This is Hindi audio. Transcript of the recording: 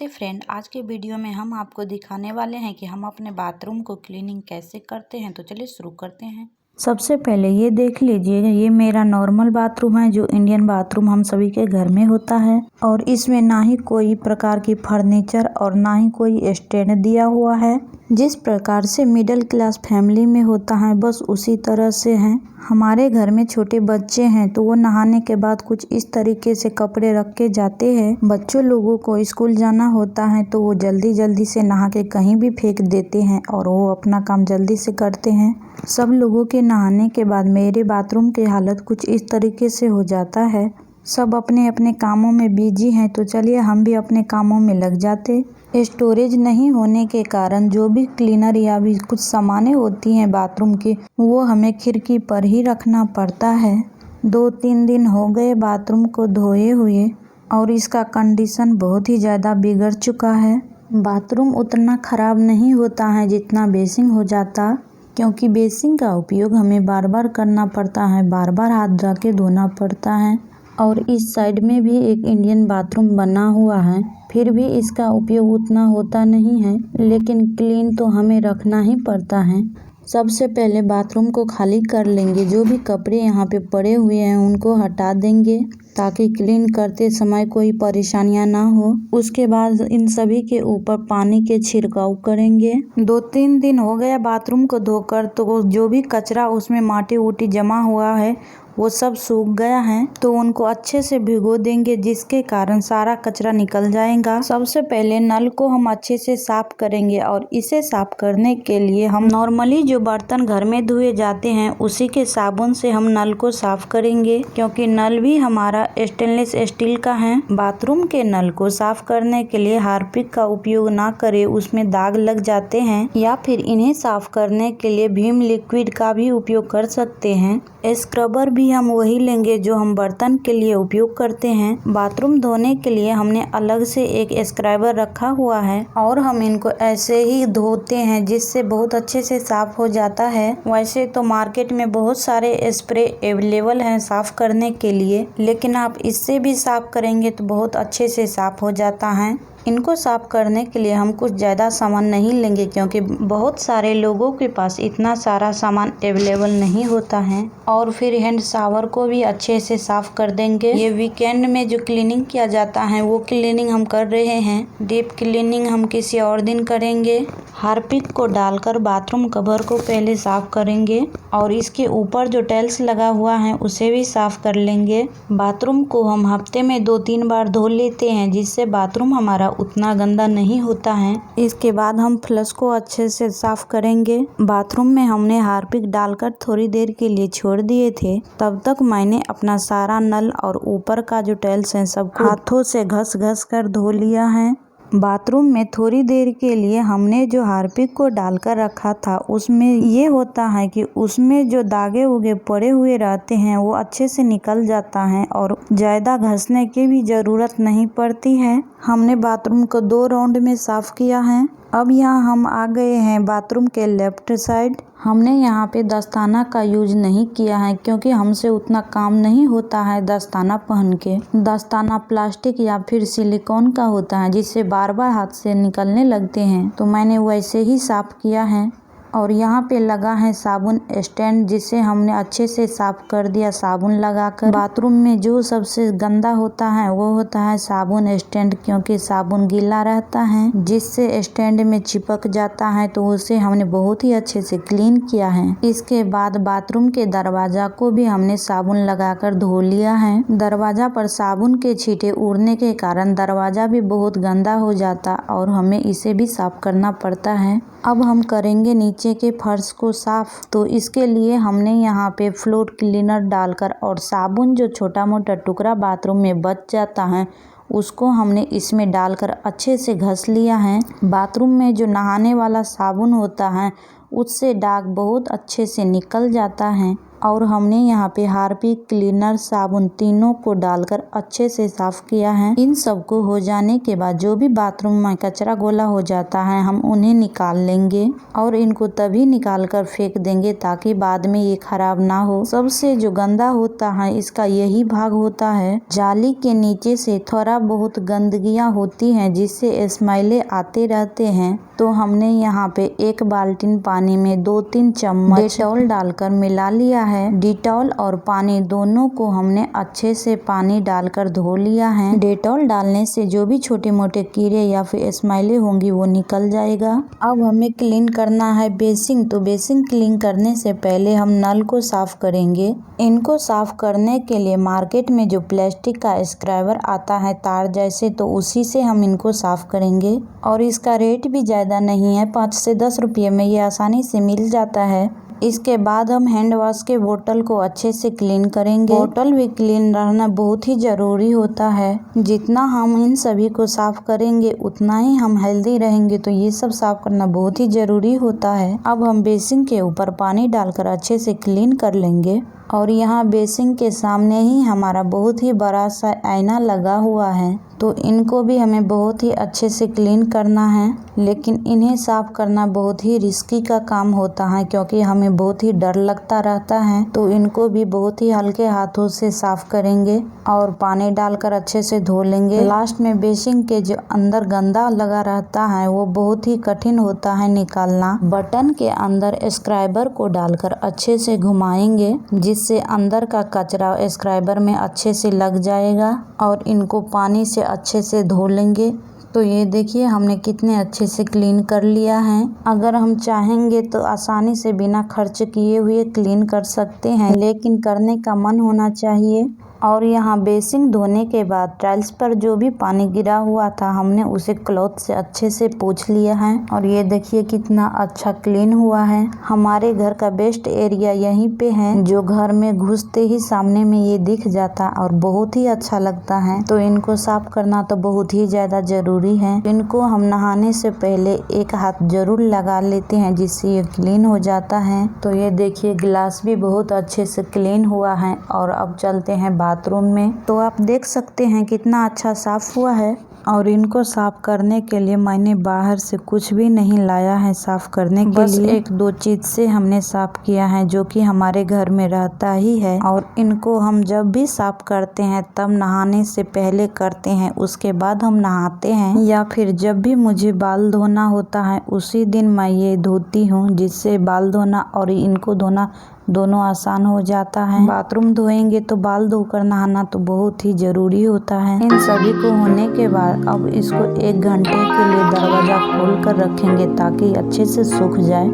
नमस्ते फ्रेंड, आज के वीडियो में हम आपको दिखाने वाले हैं कि हम अपने बाथरूम को क्लीनिंग कैसे करते हैं। तो चलिए शुरू करते हैं। सबसे पहले ये देख लीजिए, ये मेरा नॉर्मल बाथरूम है जो इंडियन बाथरूम हम सभी के घर में होता है। और इसमें ना ही कोई प्रकार की फर्नीचर और ना ही कोई स्टैंड दिया हुआ है। जिस प्रकार से मिडिल क्लास फैमिली में होता है बस उसी तरह से है। हमारे घर में छोटे बच्चे हैं तो वो नहाने के बाद कुछ इस तरीके से कपड़े रख के जाते हैं। बच्चों लोगों को स्कूल जाना होता है तो वो जल्दी जल्दी से नहा के कहीं भी फेंक देते हैं और वो अपना काम जल्दी से करते हैं। सब लोगों के नहाने के बाद मेरे बाथरूम की हालत कुछ इस तरीके से हो जाता है। सब अपने अपने कामों में बिजी हैं तो चलिए हम भी अपने कामों में लग जाते। स्टोरेज नहीं होने के कारण जो भी क्लीनर या भी कुछ सामानें होती हैं बाथरूम की, वो हमें खिड़की पर ही रखना पड़ता है। 2-3 दिन हो गए बाथरूम को धोए हुए और इसका कंडीशन बहुत ही ज़्यादा बिगड़ चुका है। बाथरूम उतना ख़राब नहीं होता है जितना बेसिंग हो जाता, क्योंकि बेसिंग का उपयोग हमें बार बार करना पड़ता है, बार बार हाथ धो के धोना पड़ता है। और इस साइड में भी एक इंडियन बाथरूम बना हुआ है, फिर भी इसका उपयोग उतना होता नहीं है, लेकिन क्लीन तो हमें रखना ही पड़ता है। सबसे पहले बाथरूम को खाली कर लेंगे, जो भी कपड़े यहाँ पे पड़े हुए हैं उनको हटा देंगे ताकि क्लीन करते समय कोई परेशानियां ना हो। उसके बाद इन सभी के ऊपर पानी के छिड़काव करेंगे। 2-3 दिन हो गया बाथरूम को धोकर, तो जो भी कचरा उसमें माटी उटी जमा हुआ है वो सब सूख गया है, तो उनको अच्छे से भिगो देंगे जिसके कारण सारा कचरा निकल जाएगा। सबसे पहले नल को हम अच्छे से साफ करेंगे और इसे साफ करने के लिए हम नॉर्मली जो बर्तन घर में धोए जाते हैं उसी के साबुन से हम नल को साफ करेंगे, क्योंकि नल भी हमारा स्टेनलेस स्टील का है। बाथरूम के नल को साफ करने के लिए हार्पिक का उपयोग ना करें, उसमें दाग लग जाते हैं। या फिर इन्हें साफ करने के लिए भीम लिक्विड का भी उपयोग कर सकते हैं। स्क्रबर भी हम वही लेंगे जो हम बर्तन के लिए उपयोग करते हैं। बाथरूम धोने के लिए हमने अलग से एक स्क्रबर रखा हुआ है और हम इनको ऐसे ही धोते हैं जिससे बहुत अच्छे से साफ हो जाता है। वैसे तो मार्केट में बहुत सारे स्प्रे अवेलेबल हैं साफ करने के लिए, लेकिन आप इससे भी साफ करेंगे तो बहुत अच्छे से साफ हो जाता है। इनको साफ करने के लिए हम कुछ ज़्यादा सामान नहीं लेंगे, क्योंकि बहुत सारे लोगों के पास इतना सारा सामान अवेलेबल नहीं होता है। और फिर हैंड शावर को भी अच्छे से साफ कर देंगे। ये वीकेंड में जो क्लीनिंग किया जाता है वो क्लीनिंग हम कर रहे हैं, डीप क्लीनिंग हम किसी और दिन करेंगे। हार्पिक को डालकर बाथरूम कवर को पहले साफ करेंगे और इसके ऊपर जो टाइल्स लगा हुआ है उसे भी साफ कर लेंगे। बाथरूम को हम हफ्ते में 2-3 बार धो लेते हैं, जिससे बाथरूम हमारा उतना गंदा नहीं होता है। इसके बाद हम फ्लश को अच्छे से साफ करेंगे। बाथरूम में हमने हार्पिक डालकर थोड़ी देर के लिए छोड़ दिए थे, तब तक मैंने अपना सारा नल और ऊपर का जो टाइल्स है सबको हाथों से घस घस कर धो लिया है। बाथरूम में थोड़ी देर के लिए हमने जो हार्पिक को डालकर रखा था उसमें ये होता है कि उसमें जो दागे उगे पड़े हुए रहते हैं वो अच्छे से निकल जाता है और ज़्यादा घसने की भी ज़रूरत नहीं पड़ती है। हमने बाथरूम को 2 राउंड में साफ़ किया है। अब यहाँ हम आ गए हैं बाथरूम के लेफ्ट साइड। हमने यहाँ पे दस्ताना का यूज नहीं किया है, क्योंकि हमसे उतना काम नहीं होता है दस्ताना पहन के। दस्ताना प्लास्टिक या फिर सिलिकॉन का होता है जिससे बार बार हाथ से निकलने लगते हैं, तो मैंने वैसे ही साफ किया है। और यहाँ पे लगा है साबुन स्टैंड, जिसे हमने अच्छे से साफ कर दिया साबुन लगाकर। बाथरूम में जो सबसे गंदा होता है वो होता है साबुन स्टैंड, क्योंकि साबुन गीला रहता है जिससे स्टैंड में चिपक जाता है, तो उसे हमने बहुत ही अच्छे से क्लीन किया है। इसके बाद बाथरूम के दरवाजा को भी हमने साबुन लगाकर धो लिया है। दरवाजा पर साबुन के छींटे उड़ने के कारण दरवाजा भी बहुत गंदा हो जाता और हमें इसे भी साफ करना पड़ता है। अब हम करेंगे नीचे के फर्श को साफ, तो इसके लिए हमने यहाँ पे फ्लोर क्लीनर डालकर और साबुन जो छोटा मोटा टुकड़ा बाथरूम में बच जाता है उसको हमने इसमें डालकर अच्छे से घस लिया है। बाथरूम में जो नहाने वाला साबुन होता है उससे दाग बहुत अच्छे से निकल जाता है। और हमने यहाँ पे हार्पिक, क्लीनर, साबुन तीनों को डालकर अच्छे से साफ किया है। इन सबको हो जाने के बाद जो भी बाथरूम में कचरा गोला हो जाता है हम उन्हें निकाल लेंगे और इनको तभी निकाल कर फेंक देंगे ताकि बाद में ये खराब ना हो। सबसे जो गंदा होता है इसका यही भाग होता है। जाली के नीचे से थोड़ा बहुत गंदगियां होती हैं जिससे स्मेलें आते रहते हैं। तो हमने यहाँ पे 1 बाल्टी पानी में 2-3 चम्मच डेटॉल डालकर मिला लिया है। डेटॉल और पानी दोनों को हमने अच्छे से पानी डालकर धो लिया है। डेटॉल डालने से जो भी छोटे मोटे कीड़े या फिर स्मेलें होंगी वो निकल जाएगा। अब हमें क्लीन करना है बेसिन। तो बेसिन क्लीन करने से पहले हम नल को साफ करेंगे। इनको साफ करने के लिए मार्केट में जो प्लास्टिक का स्क्रबर आता है तार जैसे, तो उसी से हम इनको साफ करेंगे और इसका रेट भी ज़्यादा नहीं है, 5 से 10 रुपये में ये आसानी से मिल जाता है। इसके बाद हम हैंड वॉश के बोतल को अच्छे से क्लीन करेंगे। बोतल भी क्लीन रहना बहुत ही ज़रूरी होता है। जितना हम इन सभी को साफ करेंगे उतना ही हम हेल्दी रहेंगे, तो ये सब साफ करना बहुत ही ज़रूरी होता है। अब हम बेसिन के ऊपर पानी डालकर अच्छे से क्लीन कर लेंगे और यहाँ बेसिन के सामने ही हमारा बहुत ही बड़ा सा आईना लगा हुआ है, तो इनको भी हमें बहुत ही अच्छे से क्लीन करना है। लेकिन इन्हें साफ करना बहुत ही रिस्की का काम होता है क्योंकि हमें बहुत ही डर लगता रहता है। तो इनको भी बहुत ही हल्के हाथों से साफ करेंगे और पानी डालकर अच्छे से धो लेंगे। लास्ट में बेसिन के जो अंदर गंदा लगा रहता है वो बहुत ही कठिन होता है निकालना। बटन के अंदर स्क्रबर को डालकर अच्छे से घुमाएंगे जिससे अंदर का कचरा स्क्रबर में अच्छे से लग जाएगा और इनको पानी से अच्छे से धो लेंगे। तो ये देखिए हमने कितने अच्छे से क्लीन कर लिया है। अगर हम चाहेंगे तो आसानी से बिना खर्च किए हुए क्लीन कर सकते हैं, लेकिन करने का मन होना चाहिए। और यहाँ बेसिन धोने के बाद टाइल्स पर जो भी पानी गिरा हुआ था हमने उसे क्लॉथ से अच्छे से पोंछ लिया है और ये देखिए कितना अच्छा क्लीन हुआ है। हमारे घर का बेस्ट एरिया यहीं पे है, जो घर में घुसते ही सामने में ये दिख जाता और बहुत ही अच्छा लगता है। तो इनको साफ करना तो बहुत ही ज़्यादा ज़रूरी है। इनको हम नहाने से पहले 1 हाथ जरूर लगा लेते हैं जिससे ये क्लीन हो जाता है। तो ये देखिए गिलास भी बहुत अच्छे से क्लीन हुआ है। और अब चलते हैं बाथरूम में। तो आप देख सकते हैं कितना अच्छा साफ हुआ है। और इनको साफ करने के लिए मैंने बाहर से कुछ भी नहीं लाया है साफ करने के लिए। बस 1-2 चीज से हमने साफ किया है जो कि हमारे घर में रहता ही है। और इनको हम जब भी साफ करते हैं तब नहाने से पहले करते हैं, उसके बाद हम नहाते हैं, या फिर जब भी मुझे बाल धोना होता है उसी दिन मैं ये धोती हूँ, जिससे बाल धोना और इनको धोना दोनों आसान हो जाता है। बाथरूम धोएंगे तो बाल धोकर नहाना तो बहुत ही जरूरी होता है। इन सभी को होने के बाद अब इसको 1 घंटे के लिए दरवाजा खोल कर रखेंगे ताकि अच्छे से सूख जाए।